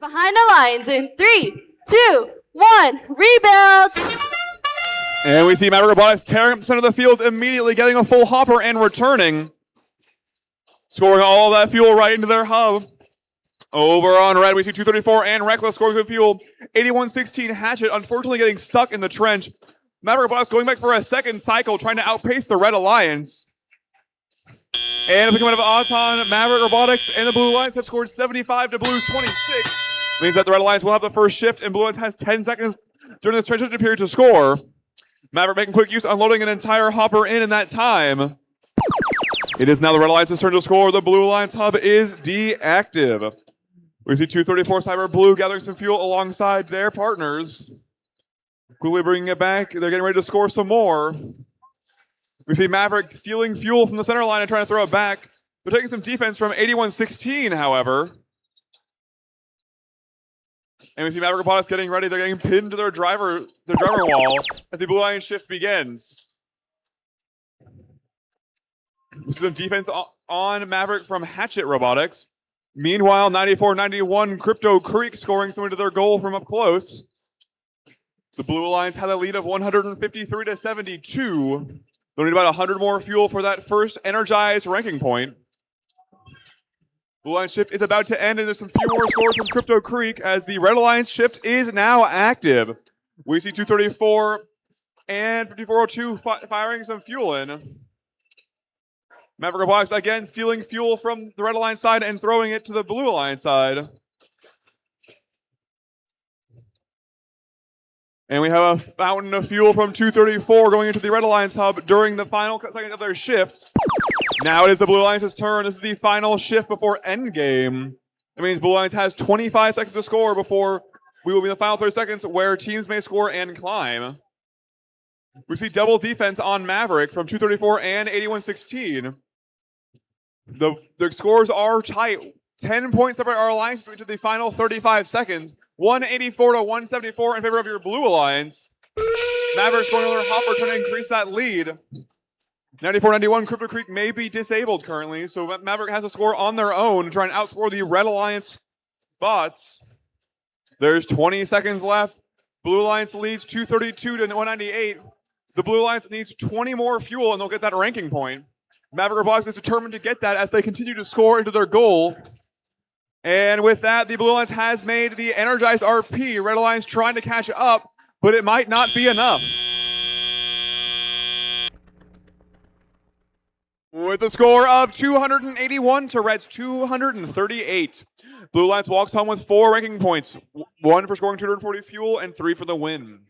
behind the lines in 3, 2, 1, rebuild. And we see Maverick Robotics tearing up the center of the field, immediately getting a full hopper and returning. Scoring all that fuel right into their hub. Over on red, we see 234 and Reckless scoring some fuel. 8116 Hatchet, unfortunately getting stuck in the trench. Maverick Robotics going back for a second cycle, trying to outpace the Red Alliance. And picking up Auton, Maverick Robotics and the Blue Alliance have scored 75 to Blue's 26. Means that the Red Alliance will have the first shift, and Blue Alliance has 10 seconds during this transition period to score. Maverick making quick use, unloading an entire hopper in that time. It is now the Red Alliance's turn to score. The Blue Alliance hub is deactive. We see 234 Cyber Blue gathering some fuel alongside their partners. Quickly bringing it back. They're getting ready to score some more. We see Maverick stealing fuel from the center line and trying to throw it back. They're taking some defense from 8116, however. And we see Maverick Robotics getting ready. They're getting pinned to their driver wall as the Blue Alliance shift begins. We see some defense on Maverick from Hatchet Robotics. Meanwhile, 94-91 Crypto Creek scoring some into their goal from up close. The Blue Alliance had a lead of 153 to 72. They'll need about 100 more fuel for that first energized ranking point. Blue Alliance shift is about to end, and there's some few more scores from Crypto Creek as the Red Alliance shift is now active. We see 234 and 5402 firing some fuel in. Maverick Robotics again stealing fuel from the Red Alliance side and throwing it to the Blue Alliance side. And we have a fountain of fuel from 234 going into the Red Alliance hub during the final second of their shift. Now it is the Blue Alliance's turn. This is the final shift before endgame. That means Blue Alliance has 25 seconds to score before we will be in the final 30 seconds where teams may score and climb. We see double defense on Maverick from 234 and 8116. The scores are tight. 10 points separate our alliance into the final 35 seconds. 184 to 174 in favor of your Blue Alliance. Maverick scoring another hopper trying to increase that lead. 94-91, Crypto Creek may be disabled currently, so Maverick has a score on their own to try and outscore the Red Alliance bots. There's 20 seconds left. Blue Alliance leads 232 to 198. The Blue Alliance needs 20 more fuel and they'll get that ranking point. Maverick Robotics is determined to get that as they continue to score into their goal. And with that, the Blue Alliance has made the energized RP. Red Alliance trying to catch up, but it might not be enough. With a score of 281 to Red's 238. Blue Alliance walks home with 4 ranking points. 1 for scoring 240 fuel and 3 for the win.